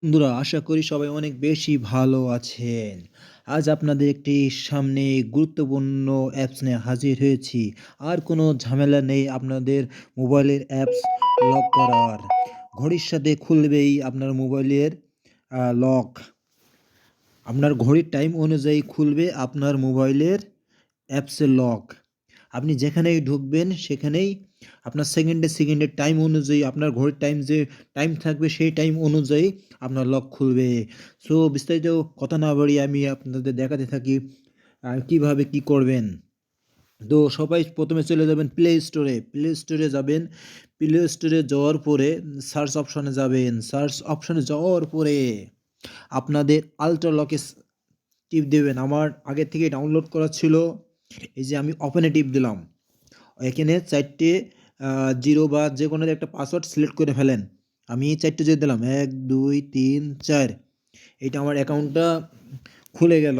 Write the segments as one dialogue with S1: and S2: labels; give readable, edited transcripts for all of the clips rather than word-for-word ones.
S1: বন্ধুরা, আশা করি সবাই অনেক বেশি ভালো আছেন। আজ আপনাদের একটি সামনে গুরুত্বপূর্ণ অ্যাপস নিয়ে হাজির হয়েছি। আর কোনো ঝামেলা নেই আপনাদের মোবাইলের অ্যাপস লক করার। ঘড়ির সাথে খুলবেই আপনার মোবাইলের লক। আপনার ঘড়ির টাইম অনুযায়ী খুলবে আপনার মোবাইলের অ্যাপসের লক। আপনি যেখানেই ঢুকবেন সেখানেই আপনার সেকেন্ডে টাইম অনুযায়ী আপনার ঘড়ির টাইম যে টাইম থাকবে সেই টাইম অনুযায়ী আপনার লক খুলবে। সো বিস্তারিত কথা না বাড়িয়ে আমি আপনাদের দেখাতে থাকি কীভাবে কী করবেন। তো সবাই প্রথমে চলে যাবেন প্লে স্টোরে যাবেন। প্লে স্টোরে যাওয়ার পরে সার্চ অপশনে যাবেন। সার্চ অপশনে যাওয়ার পরে আপনাদের আল্ট্রা লকে টিপ দেবেন। আমার আগে থেকে ডাউনলোড করা ছিল। এই যে আমি ওপেনে টিপ দিলাম। এখানে 4টে 0 বা যে কোনো একটা পাসওয়ার্ড সিলেক্ট করে ফেলেন। আমি 4টে দিয়ে দিলাম 1 2 3 4। এইটা আমার অ্যাকাউন্টটা খুলে গেল।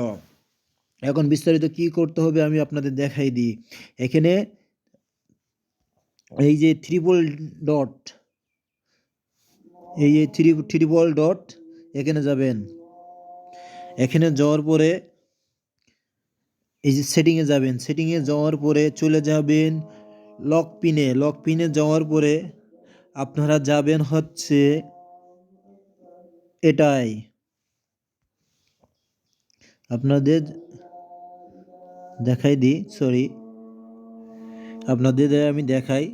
S1: এখন বিস্তারিত কি করতে হবে আমি আপনাদের দেখাই দিই। এখানে এই যে ট্রিপল ডট, এই যে ট্রিপল ডট এখানে যাবেন। এখানে যাওয়ার পরে এই যে সেটিংয়ে যাবেন। সেটিংয়ে যাওয়ার পরে চলে যাবেন লক পিনে যাওয়ার পরে আপনারা যাবেন হচ্ছে এটাই। আপনাদের দেখাই দিই, আপনাদের আমি দেখাই।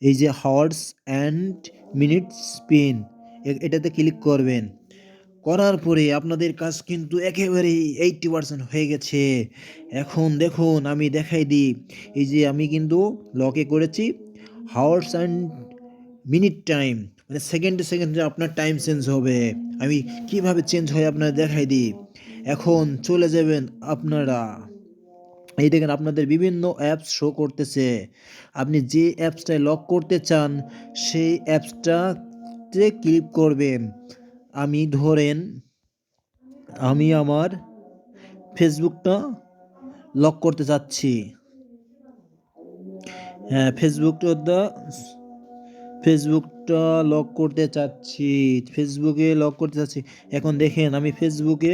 S1: এই যে হাওয়ার্স অ্যান্ড মিনিটস পিন, এটাতে ক্লিক করবেন। করার পরে আপনাদের কাজ কিন্তু একেবারেই 80% হয়ে গেছে। এখন দেখুন আমি দেখাই দিই। এই যে আমি কিন্তু লকে করেছি হাওয়ার্স অ্যান্ড মিনিট টাইম, মানে সেকেন্ডে আপনার টাইম চেঞ্জ হবে। আমি কিভাবে চেঞ্জ হয় আপনাদের দেখাই দিই। এখন চলে যাবেন আপনারা, এই দেখেন আপনাদের বিভিন্ন অ্যাপস শো করতেছে। আপনি যে অ্যাপসটায় লক করতে চান সেই অ্যাপসটাতে ক্লিক করবেন। আমি ধরেন আমি আমার ফেসবুকটা লক করতে চাচ্ছি। হ্যাঁ, ফেসবুকটা লক করতে চাচ্ছি। এখন দেখেন আমি ফেসবুকে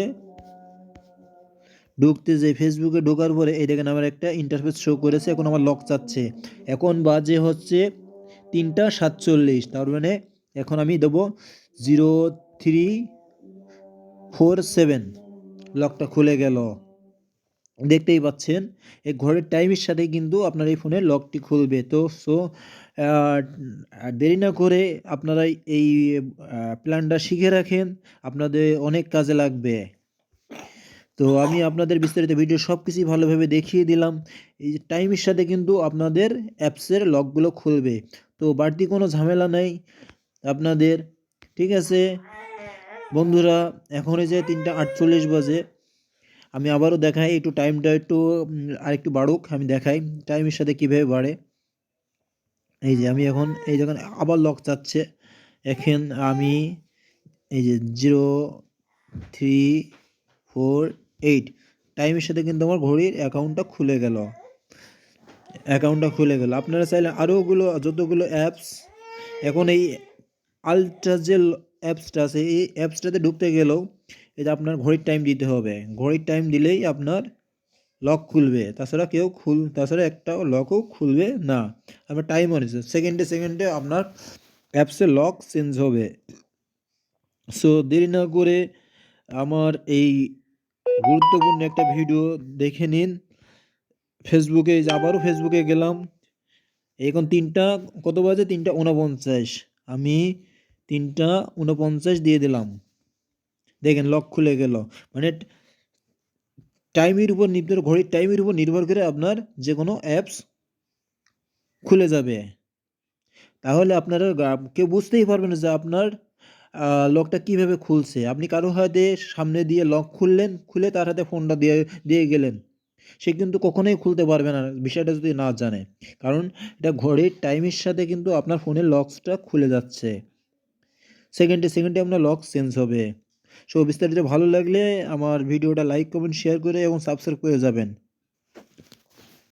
S1: ফেসবুকে ঢোকার পরে এই দেখেন আমার একটা ইন্টারফেস শো করেছে। এখন আমার লক চাচ্ছে। এখন বাজে হচ্ছে 3টা 47। তার মানে এখন আমি দেবো 0347। লকটা খুলে গেল। দেখতেই পাচ্ছেন এই ঘড়ির টাইমের সাথে কিন্তু আপনার এই ফোনের লকটি খুলবে। তো দেরি না করে আপনারা এই প্ল্যানটা শিখে রাখেন, আপনাদের অনেক কাজে লাগবে। তো আমি আপনাদের বিস্তারিত ভিডিও সব কিছুই ভালোভাবে দেখিয়ে দিলাম। এই যে টাইমের সাথে কিন্তু আপনাদের অ্যাপসের লকগুলো খুলবে। তো বাড়তি কোনো ঝামেলা নেই আপনাদের। ঠিক আছে বন্ধুরা, এখন এই যে 3টা 48 বাজে। আমি আবারও দেখাই, একটু টাইমটা একটু আরেকটু বাড়ুক, আমি দেখাই টাইমের সাথে কীভাবে বাড়ে। এই যে আমি এখন এই যখন আবার লক চাচ্ছে, এখন আমি এই যে 0348 টাইমের সাথে কিন্তু আমার ঘড়ির অ্যাকাউন্টটা খুলে গেল। আপনারা চাইলে আরোগুলো যতগুলো অ্যাপস, এখন এই আলট্রা যে অ্যাপসটা আছে এই অ্যাপসটাতে ঢুকতে গেলেও এই যে আপনার ঘড়ির টাইম দিতে হবে। ঘড়ির টাইম দিলেই আপনার লক খুলবে, তাছাড়া একটা লকও খুলবে না। আপনার টাইম অনুযায়ী সেকেন্ডে আপনার অ্যাপসের লক চেঞ্জ হবে। সো দেরি না করে আমার এই গুরুত্বপূর্ণ একটা ভিডিও দেখে নিন। আবারও ফেসবুকে গেলাম। এখন কত বাজে 3টা 49। আমি 3টা 49 দিয়ে দিলাম। দেখেন লক খুলে গেল। মানে ঘড়ির টাইমের উপর নির্ভর করে আপনার যে কোনো অ্যাপস খুলে যাবে। তাহলে আপনারা কেউ বুঝতেই পারবেন না যে আপনার লকটা কিভাবে খুলছে। আপনি কারো হাতে সামনে দিয়ে লক খুলে তার হাতে ফোনটা দিয়ে গেলেন, সে কিন্তু কখনোই খুলতে পারবে না বিষয়টা যদি না জানে। কারণ এটা ঘড়ির টাইমের সাথে কিন্তু আপনার ফোনের লকসটা খুলে যাচ্ছে। সেকেন্ডে আপনার লক চেঞ্জ হবে। সো বিস্তারিত ভালো লাগলে আমার ভিডিওটা লাইক কমেন্ট শেয়ার করে এবং সাবস্ক্রাইব করে যাবেন।